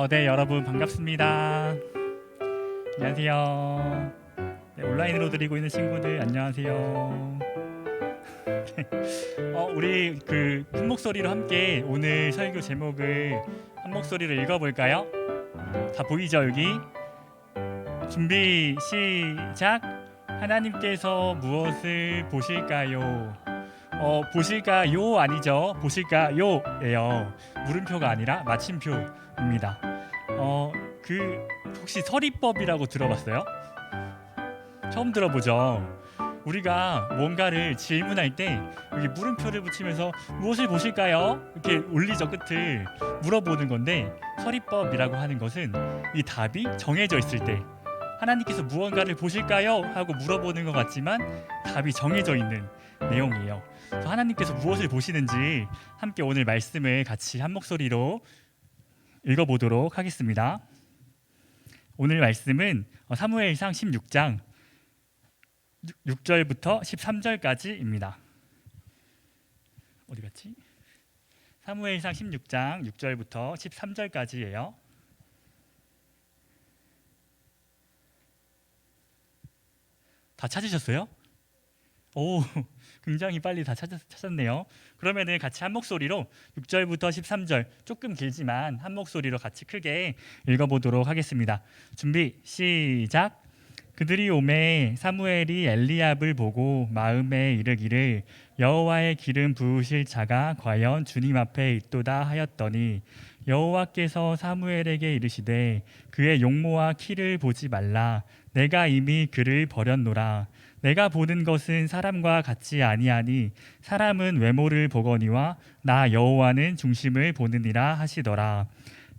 네, 여러분 반갑습니다. 안녕하세요. 네, 온라인으로 드리고 있는 친구들 안녕하세요. 우리 큰 목소리로 함께 오늘 설교 제목을 한 목소리로 읽어볼까요? 다 보이죠 여기? 준비 시작. 하나님께서 무엇을 보실까요? 보실까요 아니죠? 보실까요예요. 물음표가 아니라 마침표입니다. 혹시 서리법이라고 들어봤어요? 처음 들어보죠? 우리가 뭔가를 질문할 때 여기 물음표를 붙이면서 무엇을 보실까요? 이렇게 올리죠, 끝을. 물어보는 건데, 서리법이라고 하는 것은 이 답이 정해져 있을 때 하나님께서 무언가를 보실까요? 하고 물어보는 것 같지만 답이 정해져 있는 내용이에요. 하나님께서 무엇을 보시는지 함께 오늘 말씀을 같이 한 목소리로 읽어보도록 하겠습니다. 오늘 말씀은 사무엘상 16장 6절부터 13절까지입니다. 어디 갔지? 사무엘상 16장 6절부터 13절까지예요. 다 찾으셨어요? 오, 굉장히 빨리 다 찾았네요. 그러면은 같이 한 목소리로 6절부터 13절, 조금 길지만 한 목소리로 같이 크게 읽어보도록 하겠습니다. 준비 시작. 그들이 오매 사무엘이 엘리압을 보고 마음에 이르기를 여호와의 기름 부으실 자가 과연 주님 앞에 있도다 하였더니 여호와께서 사무엘에게 이르시되 그의 용모와 키를 보지 말라. 내가 이미 그를 버렸노라. 내가 보는 것은 사람과 같지 아니하니 사람은 외모를 보거니와 나 여호와는 중심을 보느니라 하시더라.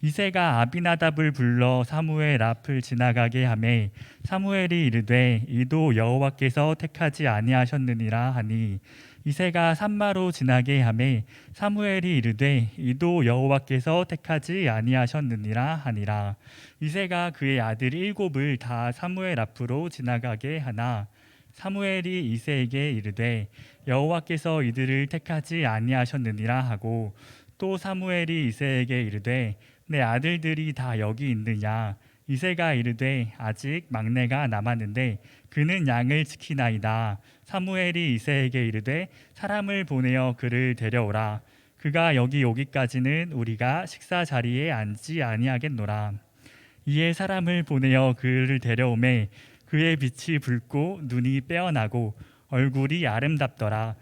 이새가 아비나답을 불러 사무엘 앞을 지나가게 하매 사무엘이 이르되 이도 여호와께서 택하지 아니하셨느니라 하니 이새가 산마로 지나게 하매 사무엘이 이르되 이도 여호와께서 택하지 아니하셨느니라 하니라. 이새가 그의 아들 7을 다 사무엘 앞으로 지나가게 하나 사무엘이 이새에게 이르되 여호와께서 이들을 택하지 아니하셨느니라 하고 또 사무엘이 이새에게 이르되 내 아들들이 다 여기 있느냐. 이새가 이르되 아직 막내가 남았는데 그는 양을 지키나이다. 사무엘이 이새에게 이르되 사람을 보내어 그를 데려오라. 그가 여기 오기까지는 우리가 식사 자리에 앉지 아니하겠노라. 이에 사람을 보내어 그를 데려오매 그의 빛이 붉고 눈이 빼어나고 얼굴이 아름답더라.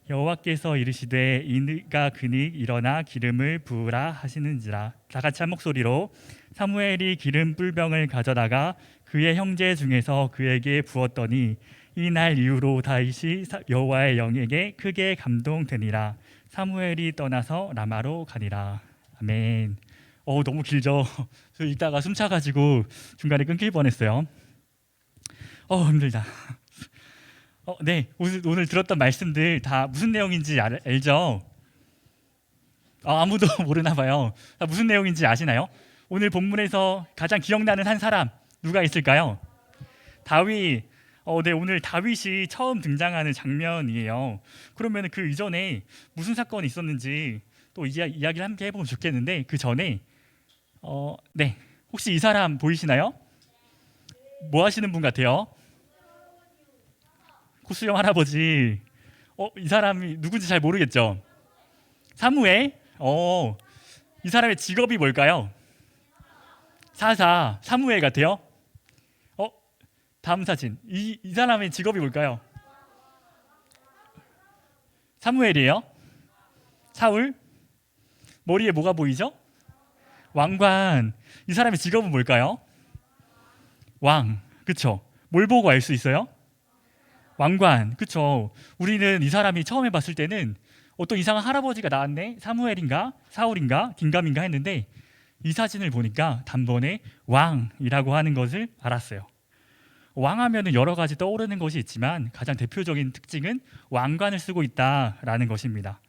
여호와께서 이르시되 이가 그니 일어나 기름을 부으라 하시는지라. 다 같이 한 목소리로 사무엘이 기름 뿔병을 가져다가 그의 형제 중에서 그에게 부었더니 이 날 이후로 다윗이 여호와의 영에게 크게 감동되니라. 사무엘이 떠나서 라마로 가니라. 아멘. 너무 길죠? 저 읽다가 숨차가지고 중간에 끊길 뻔했어요. 힘들다. 네, 오늘 들었던 말씀들 다 무슨 내용인지 알죠? 아무도 모르나 봐요. 무슨 내용인지 아시나요? 오늘 본문에서 가장 기억나는 한 사람 누가 있을까요? 다윗. 네, 오늘 다윗이 처음 등장하는 장면이에요. 그러면 그 이전에 무슨 사건이 있었는지 또 이야기를 함께 해보면 좋겠는데 그 전에 네, 혹시 이 사람 보이시나요? 뭐 하시는 분 같아요? 코수영 할아버지. 이 사람이 누군지 잘 모르겠죠? 사무엘. 이 사람의 직업이 뭘까요? 사사. 사무엘 같아요? 다음 사진. 이 사람의 직업이 뭘까요? 사무엘이에요? 사울? 머리에 뭐가 보이죠? 왕관. 이 사람의 직업은 뭘까요? 왕. 그쵸? 뭘 보고 알 수 있어요? 왕관. 그쵸? 우리는 이 사람이 처음에 봤을 때는 어떤 이상한 할아버지가 나왔네? 사무엘인가? 사울인가? 긴감인가 했는데 이 사진을 보니까 단번에 왕이라고 하는 것을 알았어요. 왕하면은 여러 가지 떠오르는 것이 있지만 가장 대표적인 특징은 왕관을 쓰고 있다라는 것입니다.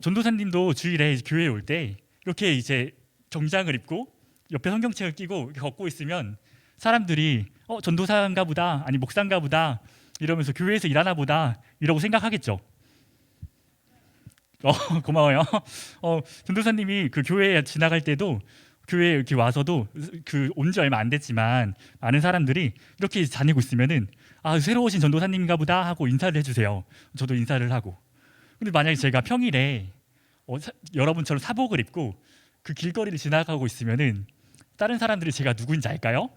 전도사님도 주일에 교회에 올 때 이렇게 이제 정장을 입고 옆에 성경책을 끼고 이렇게 걷고 있으면 사람들이 전도사인가 보다, 아니 목사인가 보다 이러면서 교회에서 일하나 보다 이러고 생각하겠죠. 고마워요. 전도사님이 그 교회에 지나갈 때도 교회에 이렇게 와서도 그 온 지 얼마 안 됐지만 많은 사람들이 이렇게 다니고 있으면은 아, 새로 오신 전도사님인가 보다 하고 인사를 해주세요. 저도 인사를 하고. 근데 만약에 제가 평일에 여러분처럼 사복을 입고 그 길거리를 지나가고 있으면은 다른 사람들이 제가 누구인지 알까요?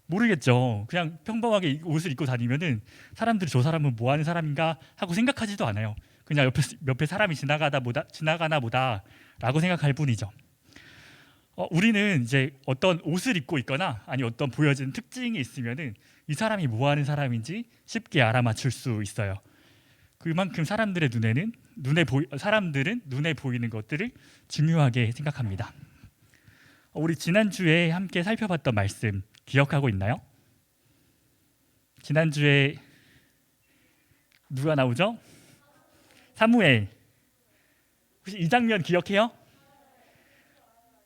모르겠죠. 그냥 평범하게 옷을 입고 다니면은 사람들이 저 사람은 뭐 하는 사람인가 하고 생각하지도 않아요. 그냥 옆에 사람이 지나가나 보다라고 생각할 뿐이죠. 우리는 이제 어떤 옷을 입고 있거나 아니 어떤 보여지는 특징이 있으면은 이 사람이 뭐 하는 사람인지 쉽게 알아맞힐 수 있어요. 그만큼 사람들은 눈에 보이는 것들을 중요하게 생각합니다. 우리 지난주에 함께 살펴봤던 말씀 기억하고 있나요? 지난주에 누가 나오죠? 사무엘. 혹시 이 장면 기억해요?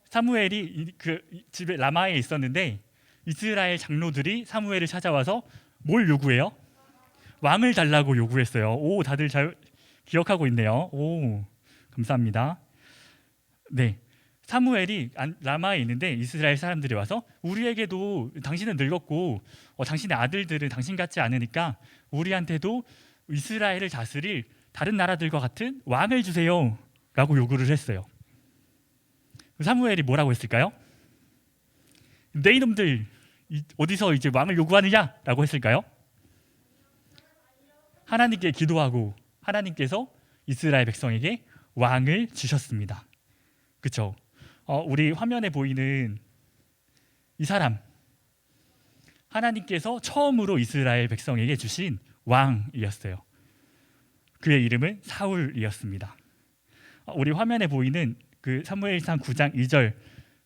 사무엘이 그 집에 라마에 있었는데 이스라엘 장로들이 사무엘을 찾아와서 뭘 요구해요? 왕을 달라고 요구했어요. 오, 다들 잘 기억하고 있네요. 오, 감사합니다. 네, 사무엘이 라마에 있는데 이스라엘 사람들이 와서 우리에게도 당신은 늙었고 당신의 아들들은 당신 같지 않으니까 우리한테도 이스라엘을 다스릴 다른 나라들과 같은 왕을 주세요 라고 요구를 했어요. 사무엘이 뭐라고 했을까요? 내 이놈들 어디서 이제 왕을 요구하느냐 라고 했을까요? 하나님께 기도하고 하나님께서 이스라엘 백성에게 왕을 주셨습니다. 그렇죠? 우리 화면에 보이는 이 사람, 하나님께서 처음으로 이스라엘 백성에게 주신 왕이었어요. 그의 이름은 사울이었습니다. 우리 화면에 보이는 그 사무엘상 9장 2절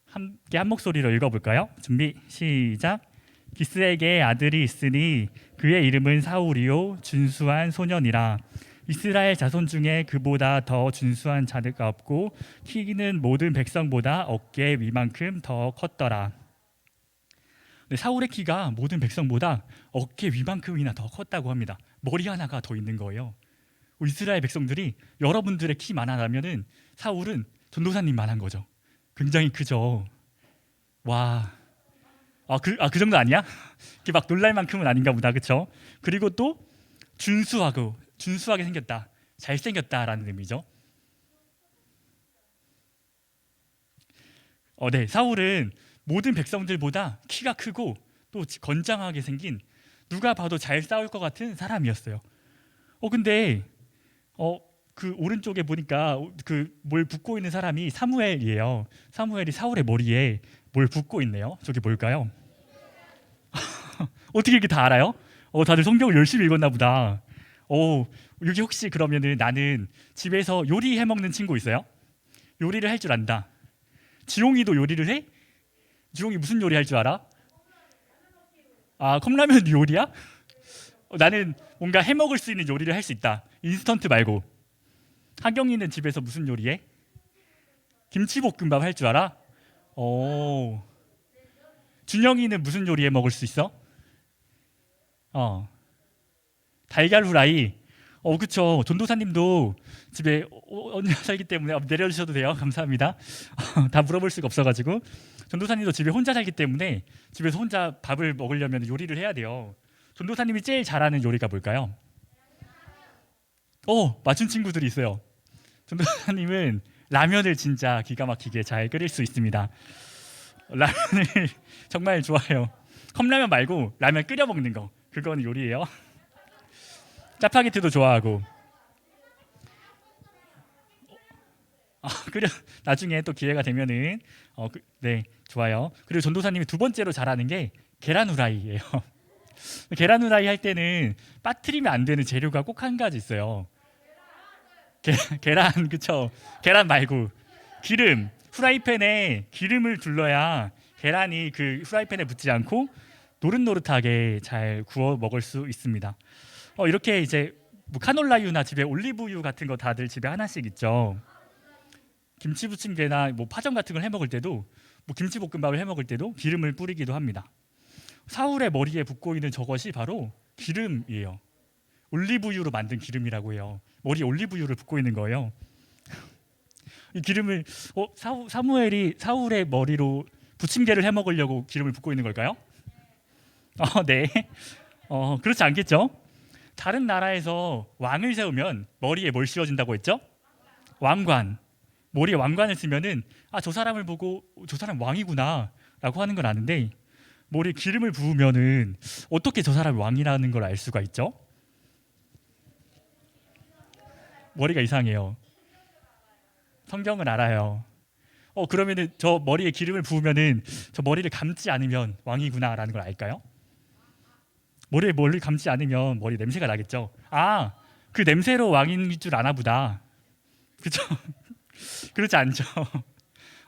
함께 한 목소리로 읽어볼까요? 준비 시작. 기스에게 아들이 있으니 그의 이름은 사울이요 준수한 소년이라. 이스라엘 자손 중에 그보다 더 준수한 자가 없고 키는 모든 백성보다 어깨 위만큼 더 컸더라. 네, 사울의 키가 모든 백성보다 어깨 위만큼이나 더 컸다고 합니다. 머리 하나가 더 있는 거예요. 이스라엘 백성들이 여러분들의 키만 하면은 사울은 전도사님만 한 거죠. 굉장히 크죠. 와, 그 정도 아니야? 이렇게 막 놀랄 만큼은 아닌가 보다, 그렇죠? 그리고 또 준수하게 생겼다, 잘생겼다라는 의미죠. 네, 사울은 모든 백성들보다 키가 크고 또 건장하게 생긴 누가 봐도 잘 싸울 것 같은 사람이었어요. 근데 그 오른쪽에 보니까 그 뭘 붓고 있는 사람이 사무엘이에요. 사무엘이 사울의 머리에 뭘 붓고 있네요. 저게 뭘까요? 어떻게 이렇게 다 알아요? 다들 성경을 열심히 읽었나 보다. 여기 혹시 그러면은 나는 집에서 요리해 먹는 친구 있어요? 요리를 할 줄 안다. 지용이도 요리를 해? 지용이 무슨 요리 할 줄 알아? 컵라면 요리야? 나는 뭔가 해 먹을 수 있는 요리를 할 수 있다. 인스턴트 말고. 하경이는 집에서 무슨 요리해? 김치볶음밥 할 줄 알아? 준영이는 무슨 요리 해 먹을 수 있어? 달걀 후라이. 그쵸. 전도사님도 집에 혼자 살기 때문에 내려주셔도 돼요. 감사합니다. 다 물어볼 수가 없어가지고 전도사님도 집에 혼자 살기 때문에 집에서 혼자 밥을 먹으려면 요리를 해야 돼요. 전도사님이 제일 잘하는 요리가 뭘까요? 맞춘 친구들이 있어요. 전도사님은 라면을 진짜 기가 막히게 잘 끓일 수 있습니다. 라면을 정말 좋아해요. 컵라면 말고 라면 끓여 먹는 거, 그건 요리예요. 짜파게티도 좋아하고. 나중에 또 기회가 되면은 네, 좋아요. 그리고 전도사님이 두 번째로 잘하는 게 계란 후라이예요. 계란 후라이 할 때는 빠뜨리면 안 되는 재료가 꼭 한 가지 있어요. 계란, 그쵸? 계란 말고 기름. 후라이팬에 기름을 둘러야 계란이 그 후라이팬에 붙지 않고 노릇노릇하게 잘 구워 먹을 수 있습니다. 이렇게 이제 뭐 카놀라유나 집에 올리브유 같은 거 다들 집에 하나씩 있죠. 김치 부침개나 뭐 파전 같은 걸 해 먹을 때도, 뭐 김치볶음밥을 해 먹을 때도 기름을 뿌리기도 합니다. 사울의 머리에 붓고 있는 저것이 바로 기름이에요. 올리브유로 만든 기름이라고 해요. 머리에 올리브유를 붓고 있는 거예요. 이 기름을 사무엘이 사울의 머리로 부침개를 해 먹으려고 기름을 붓고 있는 걸까요? 네. 그렇지 않겠죠? 다른 나라에서 왕을 세우면 머리에 뭘 씌워준다고 했죠? 왕관. 머리에 왕관을 쓰면은 저 사람을 보고 저 사람 왕이구나라고 하는 걸 아는데 머리에 기름을 부으면은 어떻게 저 사람이 왕이라는 걸 알 수가 있죠? 머리가 이상해요. 성경을 알아요. 그러면은 저 머리에 기름을 부으면은 저 머리를 감지 않으면 왕이구나라는 걸 알까요? 머리에 머리를 감지 않으면 머리 냄새가 나겠죠. 그 냄새로 왕인 줄 아나 보다. 그렇죠? 그렇지 않죠.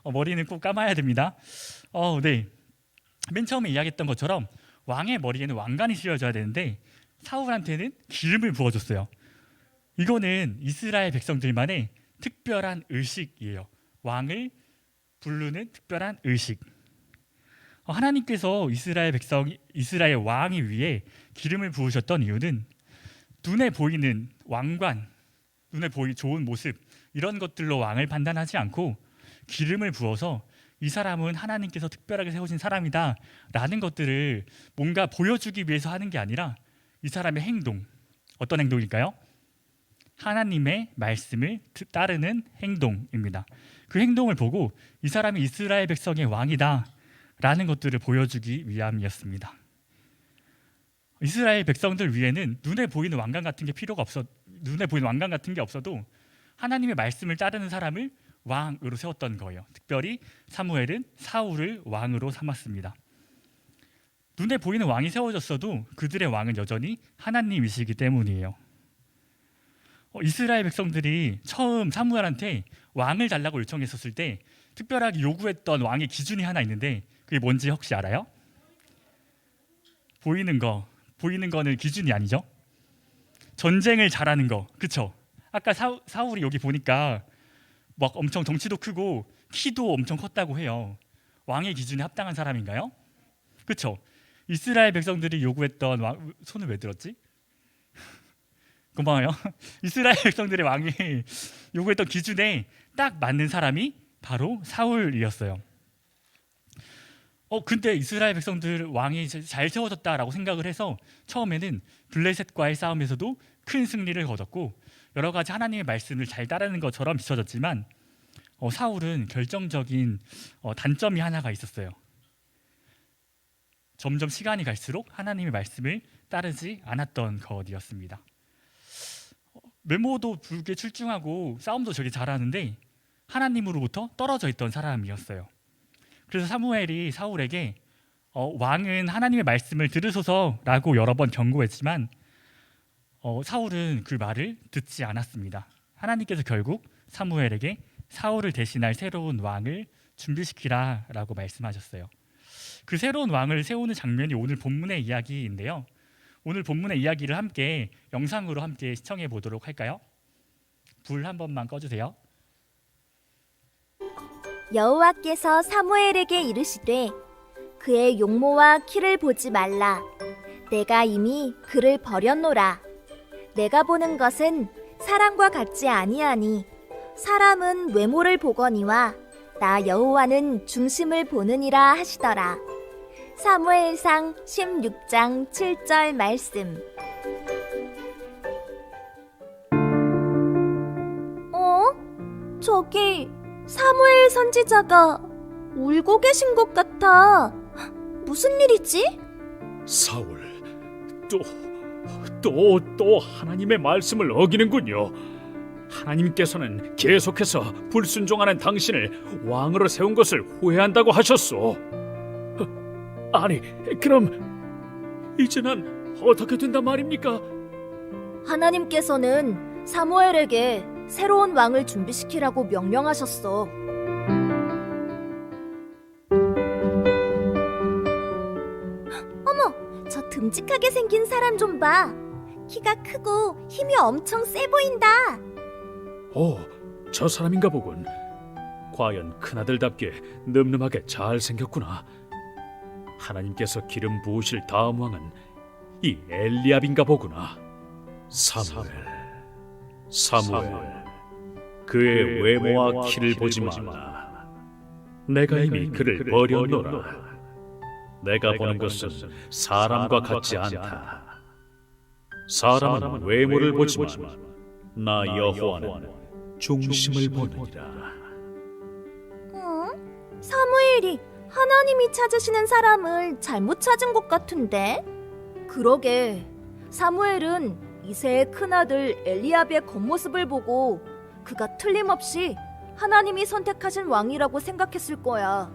머리는 꼭 감아야 됩니다. 네. 맨 처음에 이야기했던 것처럼 왕의 머리에는 왕관이 씌워져야 되는데 사울한테는 기름을 부어줬어요. 이거는 이스라엘 백성들만의 특별한 의식이에요. 왕을 부르는 특별한 의식. 하나님께서 이스라엘 왕이 위에 기름을 부으셨던 이유는 눈에 보이는 왕관, 눈에 보이 좋은 모습 이런 것들로 왕을 판단하지 않고 기름을 부어서 이 사람은 하나님께서 특별하게 세우신 사람이다 라는 것들을 뭔가 보여주기 위해서 하는 게 아니라 이 사람의 행동, 어떤 행동일까요? 하나님의 말씀을 따르는 행동입니다. 그 행동을 보고 이 사람이 이스라엘 백성의 왕이다 라는 것들을 보여주기 위함이었습니다. 이스라엘 백성들 위에는 눈에 보이는 왕관 같은 게 눈에 보이는 왕관 같은 게 없어도 하나님의 말씀을 따르는 사람을 왕으로 세웠던 거예요. 특별히 사무엘은 사울을 왕으로 삼았습니다. 눈에 보이는 왕이 세워졌어도 그들의 왕은 여전히 하나님이시기 때문이에요. 이스라엘 백성들이 처음 사무엘한테 왕을 달라고 요청했었을 때 특별하게 요구했던 왕의 기준이 하나 있는데 그게 뭔지 혹시 알아요? 보이는 거는 기준이 아니죠. 전쟁을 잘하는 거, 그쵸? 아까 사울이 여기 보니까 막 엄청 덩치도 크고 키도 엄청 컸다고 해요. 왕의 기준에 합당한 사람인가요? 그쵸? 이스라엘 백성들이 요구했던 손을 왜 들었지? 고마워요. 이스라엘 백성들의 왕이 요구했던 기준에 딱 맞는 사람이 바로 사울이었어요. 근데 이스라엘 백성들 왕이 잘 세워졌다라고 생각을 해서 처음에는 블레셋과의 싸움에서도 큰 승리를 거뒀고 여러 가지 하나님의 말씀을 잘 따르는 것처럼 비춰졌지만 사울은 결정적인 단점이 하나가 있었어요. 점점 시간이 갈수록 하나님의 말씀을 따르지 않았던 것이었습니다. 외모도 붉게 출중하고 싸움도 되게 잘하는데 하나님으로부터 떨어져 있던 사람이었어요. 그래서 사무엘이 사울에게 왕은 하나님의 말씀을 들으소서라고 여러 번 경고했지만 사울은 그 말을 듣지 않았습니다. 하나님께서 결국 사무엘에게 사울을 대신할 새로운 왕을 준비시키라라고 말씀하셨어요. 그 새로운 왕을 세우는 장면이 오늘 본문의 이야기인데요. 오늘 본문의 이야기를 함께 영상으로 함께 시청해 보도록 할까요? 불 한 번만 꺼주세요. 여호와께서 사무엘에게 이르시되 그의 용모와 키를 보지 말라. 내가 이미 그를 버렸노라. 내가 보는 것은 사람과 같지 아니하니 사람은 외모를 보거니와 나 여호와는 중심을 보느니라 하시더라. 사무엘상 16장 7절 말씀. 저기 사무엘 선지자가 울고 계신 것 같아. 무슨 일이지? 사울, 또 하나님의 말씀을 어기는군요. 하나님께서는 계속해서 불순종하는 당신을 왕으로 세운 것을 후회한다고 하셨소. 아니, 그럼 이제 난 어떻게 된단 말입니까? 하나님께서는 사무엘에게 새로운 왕을 준비시키라고 명령하셨어. 어머, 저 듬직하게 생긴 사람 좀 봐. 키가 크고 힘이 엄청 세 보인다. 저 사람인가 보군. 과연 큰아들답게 늠름하게 잘 생겼구나. 하나님께서 기름 부으실 다음 왕은 이 엘리압인가 보구나. 사무엘. 그의 외모와 키를 보지 말라. 내가 이미 그를 버렸노라. 내가 보는 것은 사람과 같지 않다. 사람은 외모를 보지만 나 여호와는 중심을 보느니라. 응? 사무엘이 하나님이 찾으시는 사람을 잘못 찾은 것 같은데? 그러게, 사무엘은 이새의 큰아들 엘리압의 겉모습을 보고 그가 틀림없이 하나님이 선택하신 왕이라고 생각했을 거야.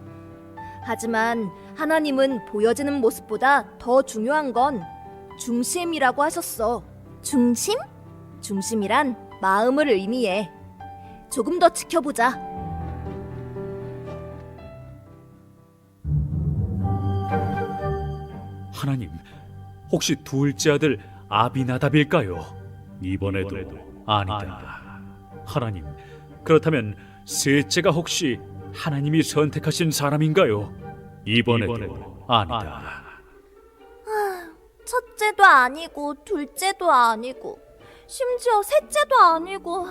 하지만 하나님은 보여지는 모습보다 더 중요한 건 중심이라고 하셨어. 중심? 중심이란 마음을 의미해. 조금 더 지켜보자. 하나님, 혹시 둘째 아들 아비나답일까요? 이번에도 아니다. 하나님, 그렇다면 셋째가 혹시 하나님이 선택하신 사람인가요? 이번에도 아니다. 첫째도 아니고 둘째도 아니고 심지어 셋째도 아니고.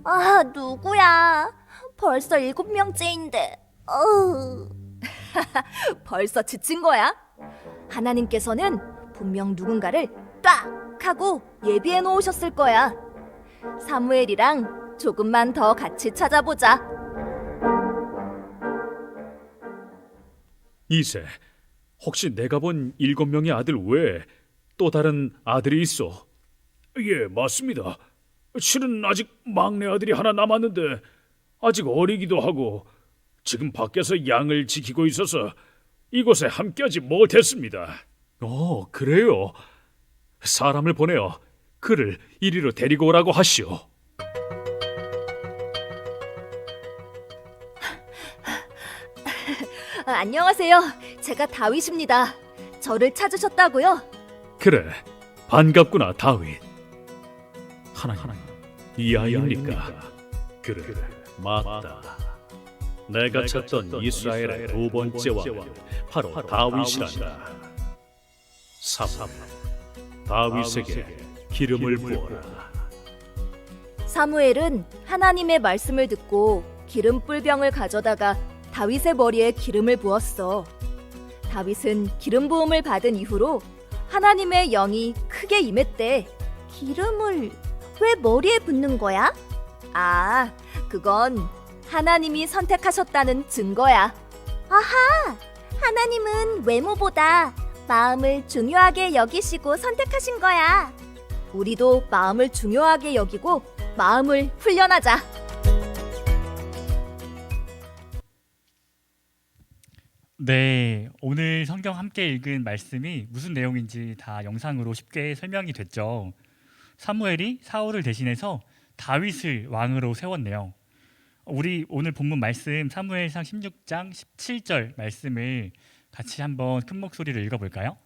아, 누구야? 벌써 7명째인데. 벌써 지친 거야? 하나님께서는 분명 누군가를 딱 하고 예비해 놓으셨을 거야. 사무엘이랑 조금만 더 같이 찾아보자. 이세, 혹시 내가 본 7명의 아들 외에 또 다른 아들이 있어? 예, 맞습니다. 실은 아직 막내 아들이 하나 남았는데 아직 어리기도 하고 지금 밖에서 양을 지키고 있어서 이곳에 함께하지 못했습니다. 그래요? 사람을 보내어 그를 이리로 데리고 오라고 하시오. 안녕하세요. 제가 다윗입니다. 저를 찾으셨다고요? 그래, 반갑구나, 다윗. 하나님, 이 아이입니까? 그래, 맞다. 내가 찾던 이스라엘의 두 번째 왕은 바로 다윗이란다. 3. 다윗에게 기름을 부어라. 사무엘은 하나님의 말씀을 듣고 기름 뿔병을 가져다가 다윗의 머리에 기름을 부었어. 다윗은 기름 부음을 받은 이후로 하나님의 영이 크게 임했대. 기름을 왜 머리에 붓는 거야? 아, 그건 하나님이 선택하셨다는 증거야. 아하! 하나님은 외모보다 마음을 중요하게 여기시고 선택하신 거야. 우리도 마음을 중요하게 여기고 마음을 훈련하자. 네, 오늘 성경 함께 읽은 말씀이 무슨 내용인지 다 영상으로 쉽게 설명이 됐죠. 사무엘이 사울을 대신해서 다윗을 왕으로 세웠네요. 우리 오늘 본문 말씀 사무엘상 16장 17절 말씀을 같이 한번 큰 목소리로 읽어볼까요?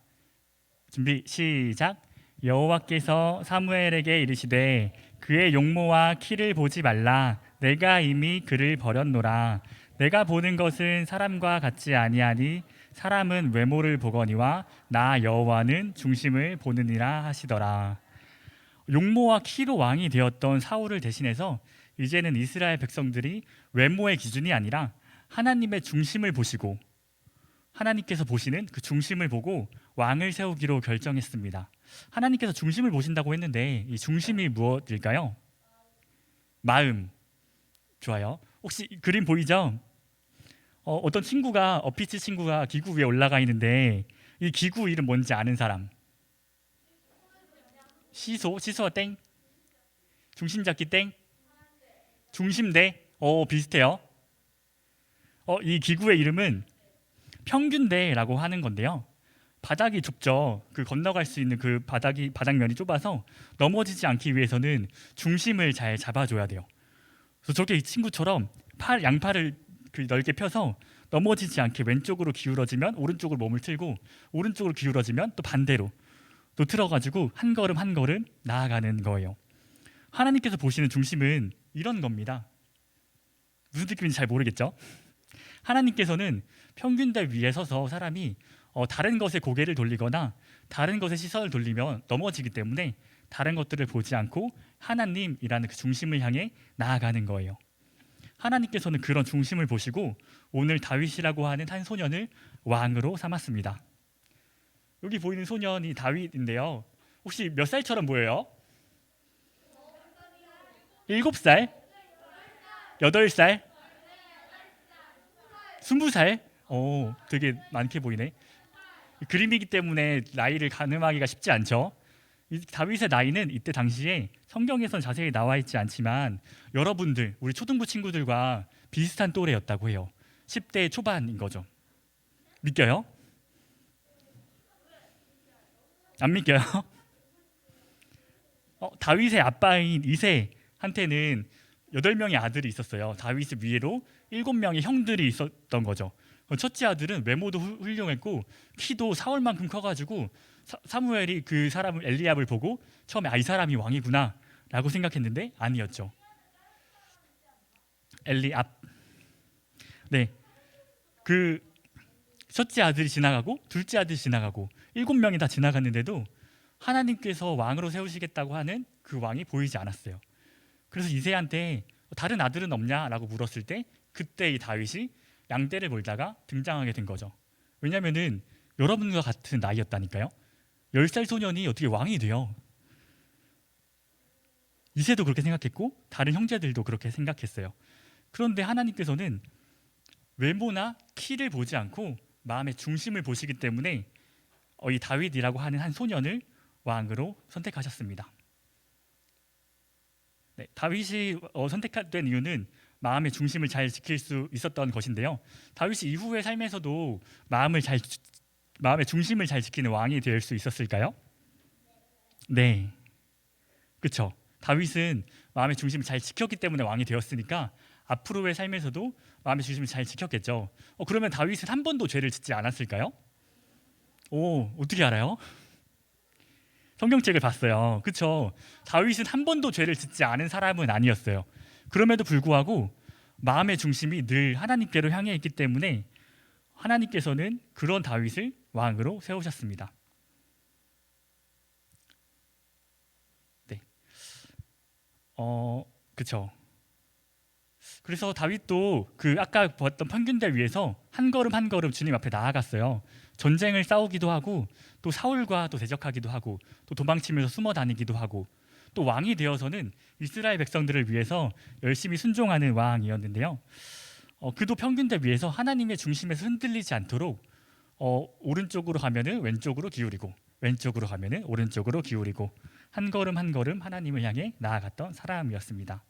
준비 시작. 여호와께서 사무엘에게 이르시되 그의 용모와 키를 보지 말라. 내가 이미 그를 버렸노라. 내가 보는 것은 사람과 같지 아니하니 사람은 외모를 보거니와 나 여호와는 중심을 보느니라 하시더라. 용모와 키로 왕이 되었던 사울을 대신해서 이제는 이스라엘 백성들이 외모의 기준이 아니라 하나님의 중심을 보시고 하나님께서 보시는 그 중심을 보고 왕을 세우기로 결정했습니다. 하나님께서 중심을 보신다고 했는데 이 중심이 무엇일까요? 마음. 좋아요. 혹시 그림 보이죠? 어떤 친구가 어피치 친구가 기구 위에 올라가 있는데 이 기구 이름 뭔지 아는 사람? 시소가 땡. 중심 잡기 땡. 중심대. 비슷해요. 이 기구의 이름은 평균대라고 하는 건데요. 바닥이 좁죠. 그 건너갈 수 있는 그 바닥면이 좁아서 넘어지지 않기 위해서는 중심을 잘 잡아줘야 돼요. 그래서 저렇게 이 친구처럼 양팔을 넓게 펴서 넘어지지 않게 왼쪽으로 기울어지면 오른쪽으로 몸을 틀고 오른쪽으로 기울어지면 또 반대로 또 틀어가지고 한 걸음 한 걸음 나아가는 거예요. 하나님께서 보시는 중심은 이런 겁니다. 무슨 느낌인지 잘 모르겠죠? 하나님께서는 평균대 위에 서서 사람이 다른 것에 고개를 돌리거나 다른 것에 시선을 돌리면 넘어지기 때문에 다른 것들을 보지 않고 하나님이라는 그 중심을 향해 나아가는 거예요. 하나님께서는 그런 중심을 보시고 오늘 다윗이라고 하는 한 소년을 왕으로 삼았습니다. 여기 보이는 소년이 다윗인데요. 혹시 몇 살처럼 보여요? 7살? 8살? 20살? 되게 많게 보이네. 그림이기 때문에 나이를 가늠하기가 쉽지 않죠. 이 다윗의 나이는 이때 당시에 성경에선 자세히 나와 있지 않지만 여러분들, 우리 초등부 친구들과 비슷한 또래였다고 해요. 10대 초반인 거죠. 믿겨요? 안 믿겨요? 다윗의 아빠인 이새한테는 8명의 아들이 있었어요. 다윗의 위로 7명의 형들이 있었던 거죠. 첫째 아들은 외모도 훌륭했고 키도 사울만큼 커가지고 사무엘이 그 사람을 엘리압을 보고 처음에 이 사람이 왕이구나 라고 생각했는데 아니었죠. 엘리압. 네, 그 첫째 아들이 지나가고 둘째 아들이 지나가고 7명이 다 지나갔는데도 하나님께서 왕으로 세우시겠다고 하는 그 왕이 보이지 않았어요. 그래서 이새한테 다른 아들은 없냐라고 물었을 때 그때 이 다윗이 양떼를 몰다가 등장하게 된 거죠. 왜냐면은 여러분과 같은 나이였다니까요. 10살 소년이 어떻게 왕이 돼요? 이새도 그렇게 생각했고 다른 형제들도 그렇게 생각했어요. 그런데 하나님께서는 외모나 키를 보지 않고 마음의 중심을 보시기 때문에 이 다윗이라고 하는 한 소년을 왕으로 선택하셨습니다. 네, 다윗이 선택된 이유는 마음의 중심을 잘 지킬 수 있었던 것인데요. 다윗이 이후의 삶에서도 마음의 중심을 잘 지키는 왕이 될 수 있었을까요? 네, 그렇죠. 다윗은 마음의 중심을 잘 지켰기 때문에 왕이 되었으니까 앞으로의 삶에서도 마음의 중심을 잘 지켰겠죠. 그러면 다윗은 한 번도 죄를 짓지 않았을까요? 어떻게 알아요? 성경책을 봤어요. 그렇죠. 다윗은 한 번도 죄를 짓지 않은 사람은 아니었어요. 그럼에도 불구하고 마음의 중심이 늘 하나님께로 향해 있기 때문에 하나님께서는 그런 다윗을 왕으로 세우셨습니다. 네, 그렇죠. 그래서 다윗도 그 아까 보았던 평균대 위에서 한 걸음 한 걸음 주님 앞에 나아갔어요. 전쟁을 싸우기도 하고 또 사울과 또 대적하기도 하고 또 도망치면서 숨어 다니기도 하고 또 왕이 되어서는 이스라엘 백성들을 위해서 열심히 순종하는 왕이었는데요. 그도 평균대 위에서 하나님의 중심에서 흔들리지 않도록 오른쪽으로 가면은 왼쪽으로 기울이고 왼쪽으로 가면은 오른쪽으로 기울이고 한 걸음 한 걸음 하나님을 향해 나아갔던 사람이었습니다.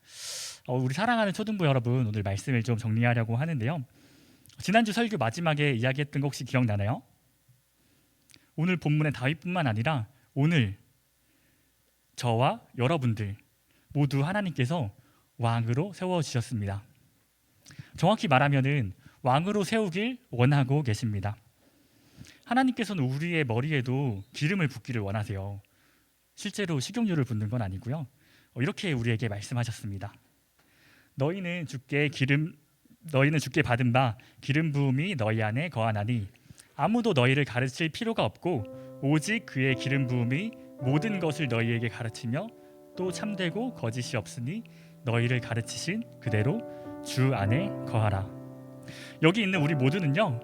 우리 사랑하는 초등부 여러분, 오늘 말씀을 좀 정리하려고 하는데요. 지난주 설교 마지막에 이야기했던 거 혹시 기억나나요? 오늘 본문의 다윗뿐만 아니라 오늘 저와 여러분들 모두 하나님께서 왕으로 세워주셨습니다. 정확히 말하면은 왕으로 세우길 원하고 계십니다. 하나님께서는 우리의 머리에도 기름을 붓기를 원하세요. 실제로 식용유를 붓는 건 아니고요. 이렇게 우리에게 말씀하셨습니다. 너희는 주께 받은 바 기름 부음이 너희 안에 거하나니 아무도 너희를 가르칠 필요가 없고 오직 그의 기름 부음이 모든 것을 너희에게 가르치며 또 참되고 거짓이 없으니 너희를 가르치신 그대로 주 안에 거하라. 여기 있는 우리 모두는요,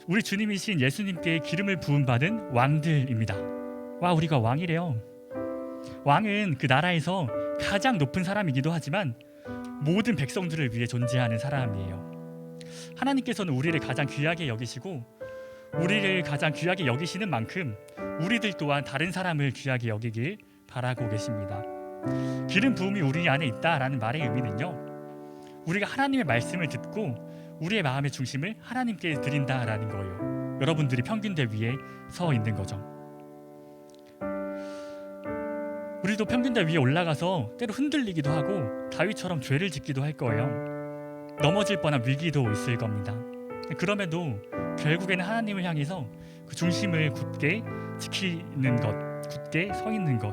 우리 주님이신 예수님께 기름을 부음 받은 왕들입니다. 와, 우리가 왕이래요. 왕은 그 나라에서 가장 높은 사람이기도 하지만 모든 백성들을 위해 존재하는 사람이에요. 하나님께서는 우리를 가장 귀하게 여기시고 우리를 가장 귀하게 여기시는 만큼 우리들 또한 다른 사람을 귀하게 여기길 바라고 계십니다. 기름 부음이 우리 안에 있다라는 말의 의미는요, 우리가 하나님의 말씀을 듣고 우리의 마음의 중심을 하나님께 드린다라는 거예요. 여러분들이 평균대 위에 서 있는 거죠. 우리도 평균대 위에 올라가서 때로 흔들리기도 하고 다윗처럼 죄를 짓기도 할 거예요. 넘어질 뻔한 위기도 있을 겁니다. 그럼에도 결국에는 하나님을 향해서 그 중심을 굳게 지키는 것, 굳게 서 있는 것,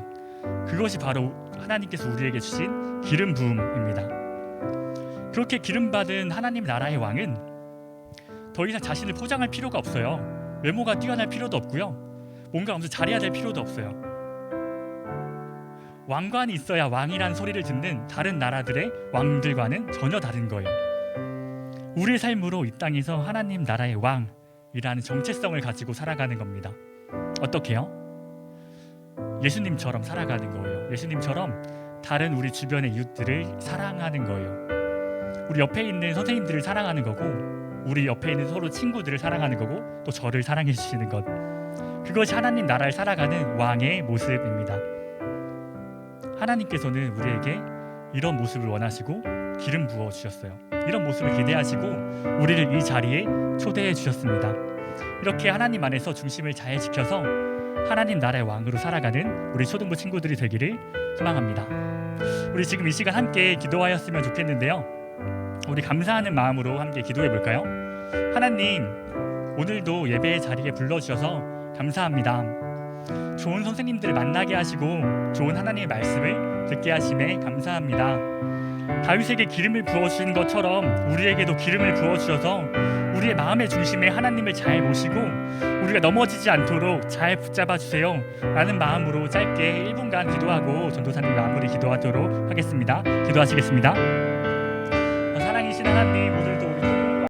그것이 바로 하나님께서 우리에게 주신 기름 부음입니다. 그렇게 기름 받은 하나님 나라의 왕은 더 이상 자신을 포장할 필요가 없어요. 외모가 뛰어날 필요도 없고요. 뭔가 엄청 잘해야 될 필요도 없어요. 왕관이 있어야 왕이란 소리를 듣는 다른 나라들의 왕들과는 전혀 다른 거예요. 우리의 삶으로 이 땅에서 하나님 나라의 왕이라는 정체성을 가지고 살아가는 겁니다. 어떻게요? 예수님처럼 살아가는 거예요. 예수님처럼 다른 우리 주변의 이웃들을 사랑하는 거예요. 우리 옆에 있는 선생님들을 사랑하는 거고, 우리 옆에 있는 서로 친구들을 사랑하는 거고, 또 저를 사랑해 주시는 것, 그것이 하나님 나라를 살아가는 왕의 모습입니다. 하나님께서는 우리에게 이런 모습을 원하시고 기름 부어 주셨어요. 이런 모습을 기대하시고 우리를 이 자리에 초대해 주셨습니다. 이렇게 하나님 안에서 중심을 잘 지켜서 하나님 나라의 왕으로 살아가는 우리 초등부 친구들이 되기를 소망합니다. 우리 지금 이 시간 함께 기도하였으면 좋겠는데요. 우리 감사하는 마음으로 함께 기도해 볼까요? 하나님, 오늘도 예배의 자리에 불러주셔서 감사합니다. 좋은 선생님들을 만나게 하시고 좋은 하나님의 말씀을 듣게 하심에 감사합니다. 다윗에게 기름을 부어주신 것처럼 우리에게도 기름을 부어주셔서 우리의 마음의 중심에 하나님을 잘 모시고 우리가 넘어지지 않도록 잘 붙잡아 주세요 라는 마음으로 짧게 1분간 기도하고 전도사님 마무리 기도하도록 하겠습니다. 기도하시겠습니다. 사랑이신 하나님, 오늘도